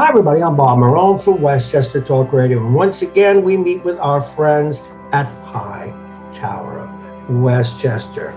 Hi, everybody. I'm Bob Marone for Westchester Talk Radio. And once again, we meet with our friends at Hightower Westchester.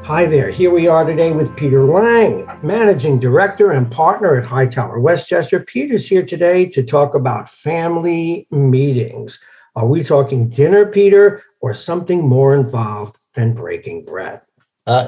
Hi there. Here we are today with Peter Lang, Managing Director and Partner at Hightower Westchester. Peter's here today to talk about family meetings. Are we talking dinner, Peter, or something more involved than breaking bread?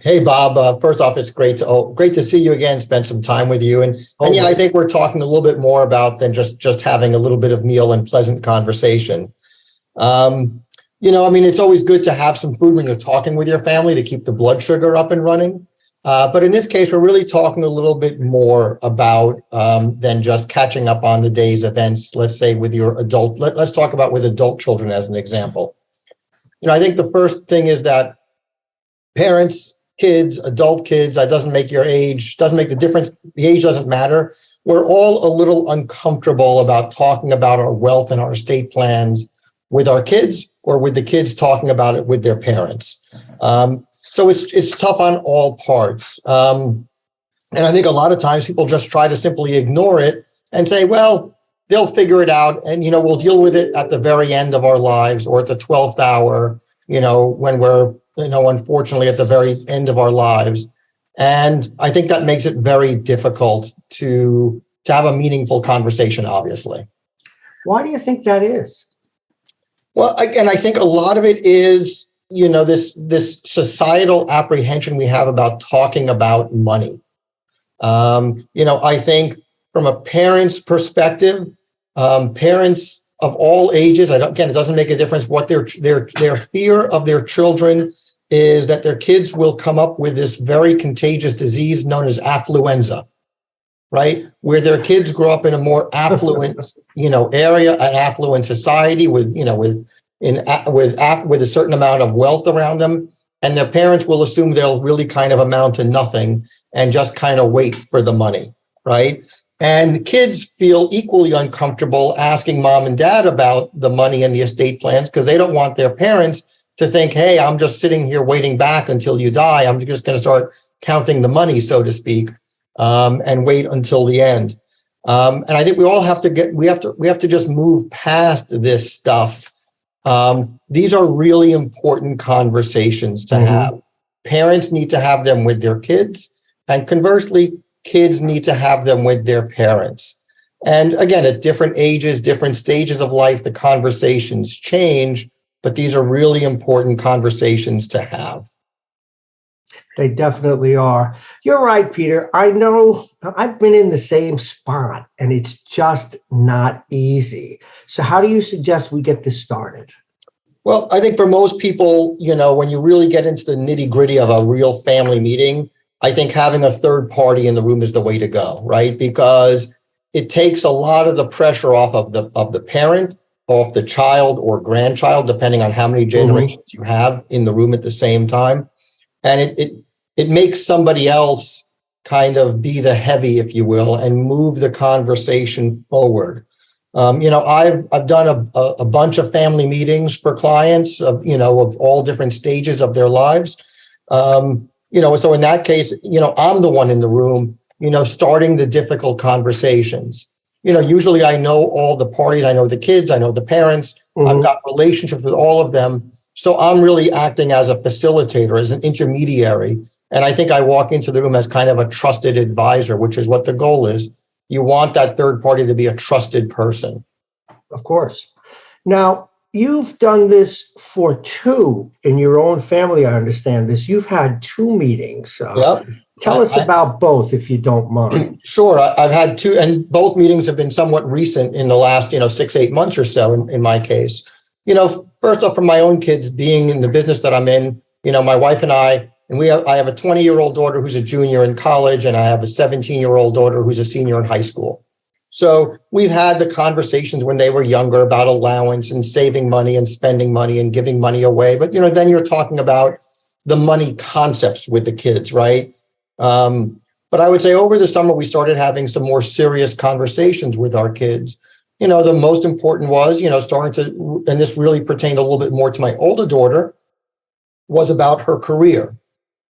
Hey, Bob. First off, it's great to see you again, spend some time with you. And yeah, I think we're talking a little bit more about than just having a little bit of meal and pleasant conversation. It's always good to have some food when you're talking with your family to keep the blood sugar up and running. But in this case, we're really talking a little bit more about than just catching up on the day's events, let's say with your adult. Let's talk about with adult children as an example. I think the first thing is that parents, kids, adult kids, that doesn't make your age, doesn't make the difference. The age doesn't matter. We're all a little uncomfortable about talking about our wealth and our estate plans with our kids or with the kids talking about it with their parents. So it's tough on all parts. And I think a lot of times people just try to simply ignore it and say, well, they'll figure it out. And, we'll deal with it at the very end of our lives or at the 12th hour, when we're, unfortunately at the very end of our lives. And I think that makes it very difficult to have a meaningful conversation, obviously. Why do you think that is? Well, again, I think a lot of it is, this societal apprehension we have about talking about money. I think from a parent's perspective, parents of all ages, it doesn't make a difference what their fear of their children is that their kids will come up with this very contagious disease known as affluenza, right? Where their kids grow up in a more affluent, area, an affluent society with a certain amount of wealth around them. And their parents will assume they'll really kind of amount to nothing and just kind of wait for the money, right? And kids feel equally uncomfortable asking mom and dad about the money and the estate plans because they don't want their parents to think, hey, I'm just sitting here waiting back until you die. I'm just going to start counting the money, so to speak, and wait until the end. And I think we all have to just move past this stuff. These are really important conversations to have. Parents need to have them with their kids, and conversely, kids need to have them with their parents. And again, at different ages, different stages of life, the conversations change, but these are really important conversations to have. They definitely are. You're right, Peter. I know I've been in the same spot and it's just not easy. So how do you suggest we get this started? Well, I think for most people, when you really get into the nitty gritty of a real family meeting, I think having a third party in the room is the way to go, right? Because it takes a lot of the pressure off of the parent, off the child or grandchild, depending on how many generations you have in the room at the same time. And it makes somebody else kind of be the heavy, if you will, and move the conversation forward. I've done a bunch of family meetings for clients of all different stages of their lives. So in that case, I'm the one in the room, starting the difficult conversations. Usually I know all the parties, I know the kids, I know the parents, I've got relationships with all of them. So I'm really acting as a facilitator, as an intermediary. And I think I walk into the room as kind of a trusted advisor, which is what the goal is. You want that third party to be a trusted person. Of course. Now, you've done this for two in your own family. I understand this. You've had two meetings. Yep. Tell us about both, if you don't mind. Sure. I've had two, and both meetings have been somewhat recent in the last, 6-8 months or so in my case. First off, from my own kids being in the business that I'm in, my wife and I have a 20-year-old daughter who's a junior in college, and I have a 17-year-old daughter who's a senior in high school. So we've had the conversations when they were younger about allowance and saving money and spending money and giving money away. But, then you're talking about the money concepts with the kids, right? But I would say over the summer, we started having some more serious conversations with our kids. The most important was, starting to, and this really pertained a little bit more to my older daughter, was about her career.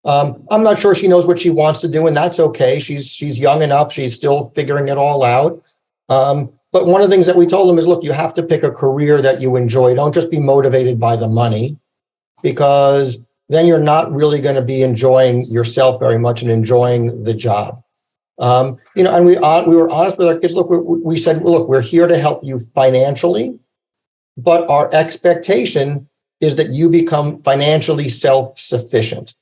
I'm not sure she knows what she wants to do, and that's okay. She's young enough. She's still figuring it all out. But one of the things that we told them is, look, you have to pick a career that you enjoy. Don't just be motivated by the money, because then you're not really going to be enjoying yourself very much and enjoying the job. And we were honest with our kids. Look, we said, look, we're here to help you financially, but our expectation is that you become financially self-sufficient.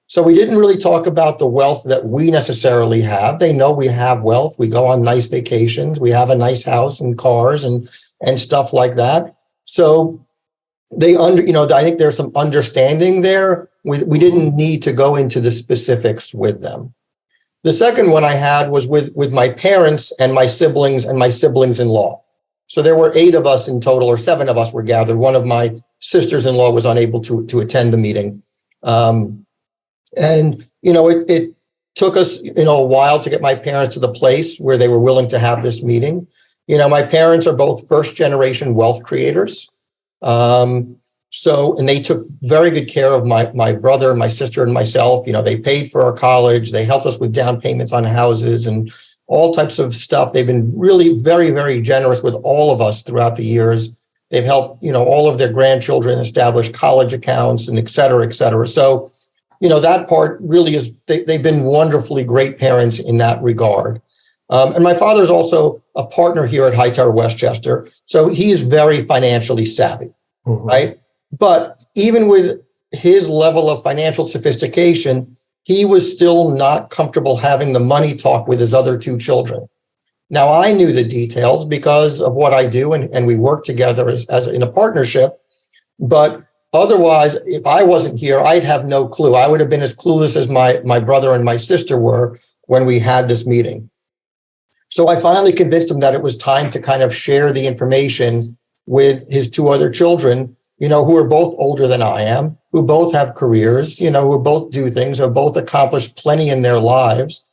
So we didn't really talk about the wealth that we necessarily have. They know we have wealth. We go on nice vacations. We have a nice house and cars and stuff like that. So I think there's some understanding there. We didn't need to go into the specifics with them. The second one I had was with my parents and my siblings-in-law. So there were 8 of us in total, or 7 of us were gathered. One of my sisters-in-law was unable to attend the meeting. It took us, a while to get my parents to the place where they were willing to have this meeting. My parents are both first-generation wealth creators. And they took very good care of my brother, my sister, and myself. They paid for our college. They helped us with down payments on houses and all types of stuff. They've been really very, very generous with all of us throughout the years. They've helped, all of their grandchildren establish college accounts and et cetera, et cetera. So, that part really is, they've been wonderfully great parents in that regard. And my father's also a partner here at Hightower Westchester. So he is very financially savvy, right? But even with his level of financial sophistication, he was still not comfortable having the money talk with his other 2 children. Now, I knew the details because of what I do, and we work together as in a partnership. But otherwise, if I wasn't here, I'd have no clue. I would have been as clueless as my brother and my sister were when we had this meeting. So I finally convinced him that it was time to kind of share the information with his 2 other children, who are both older than I am, who both have careers, who both do things, who both accomplished plenty in their lives.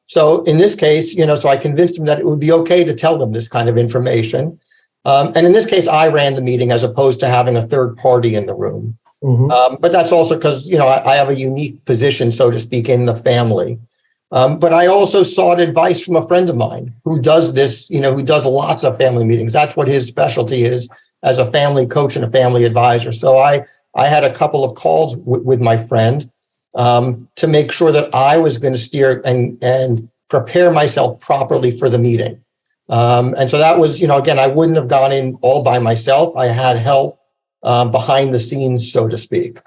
So in this case, so I convinced him that it would be okay to tell them this kind of information. And in this case, I ran the meeting as opposed to having a third party in the room. But that's also because, I have a unique position, so to speak, in the family. But I also sought advice from a friend of mine who does this, who does lots of family meetings. That's what his specialty is, as a family coach and a family advisor. So I had a couple of calls with my friend to make sure that I was going to steer and prepare myself properly for the meeting. And so that was, again, I wouldn't have gone in all by myself. I had help behind the scenes, so to speak.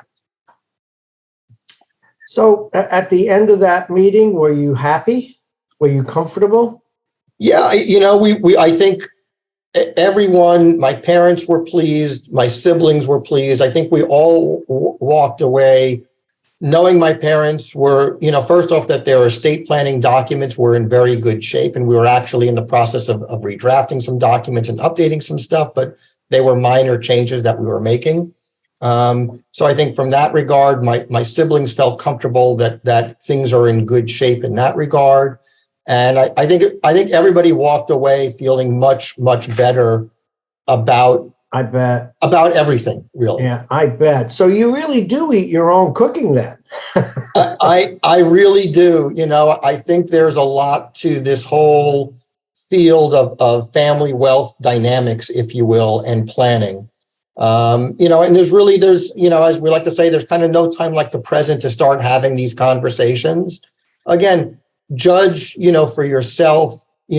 So at the end of that meeting, were you happy? Were you comfortable? Yeah, I think everyone, my parents were pleased, my siblings were pleased. I think we all walked away knowing my parents were, first off, that their estate planning documents were in very good shape. And we were actually in the process of redrafting some documents and updating some stuff, but they were minor changes that we were making. So I think from that regard, my siblings felt comfortable that things are in good shape in that regard. And I think everybody walked away feeling much, much better about everything, really. Yeah, I bet. So you really do eat your own cooking then? I really do. I think there's a lot to this whole field of family wealth dynamics, if you will, and planning. And there's as we like to say, there's kind of no time like the present to start having these conversations. Again, judge, for yourself, who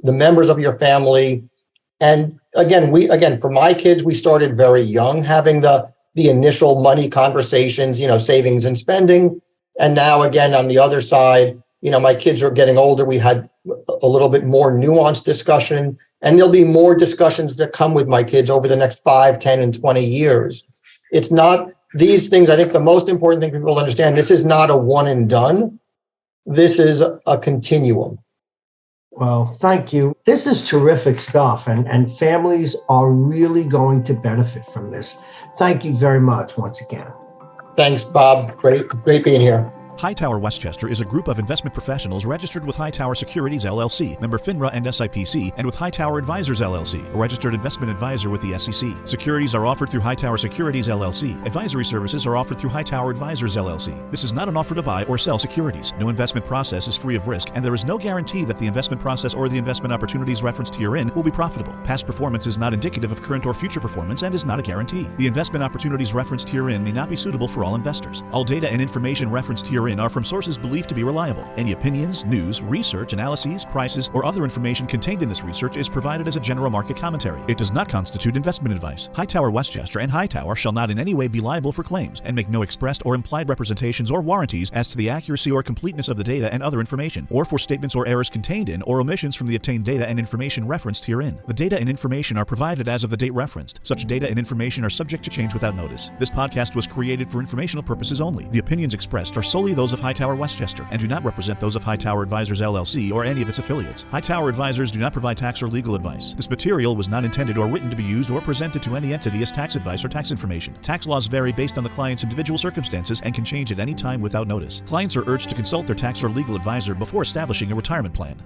the members of your family. And again, for my kids, we started very young, having the initial money conversations, savings and spending. And now again, on the other side, my kids are getting older. We had a little bit more nuanced discussion, and there'll be more discussions that come with my kids over the next 5, 10, and 20 years. It's not these things. I think the most important thing people understand, this is not a one and done. This is a continuum. Well, thank you. This is terrific stuff, and families are really going to benefit from this. Thank you very much once again. Thanks, Bob. Great being here. HighTower Westchester is a group of investment professionals registered with HighTower Securities LLC, member FINRA and SIPC, and with HighTower Advisors LLC, a registered investment advisor with the SEC. Securities are offered through HighTower Securities LLC. Advisory services are offered through HighTower Advisors LLC. This is not an offer to buy or sell securities. No investment process is free of risk, and there is no guarantee that the investment process or the investment opportunities referenced herein will be profitable. Past performance is not indicative of current or future performance and is not a guarantee. The investment opportunities referenced herein may not be suitable for all investors. All data and information referenced herein are from sources believed to be reliable. Any opinions, news, research, analyses, prices, or other information contained in this research is provided as a general market commentary. It does not constitute investment advice. HighTower Westchester and HighTower shall not in any way be liable for claims and make no expressed or implied representations or warranties as to the accuracy or completeness of the data and other information, or for statements or errors contained in or omissions from the obtained data and information referenced herein. The data and information are provided as of the date referenced. Such data and information are subject to change without notice. This podcast was created for informational purposes only. The opinions expressed are solely those of HighTower Westchester and do not represent those of HighTower Advisors LLC or any of its affiliates. HighTower Advisors do not provide tax or legal advice. This material was not intended or written to be used or presented to any entity as tax advice or tax information. Tax laws vary based on the client's individual circumstances and can change at any time without notice. Clients are urged to consult their tax or legal advisor before establishing a retirement plan.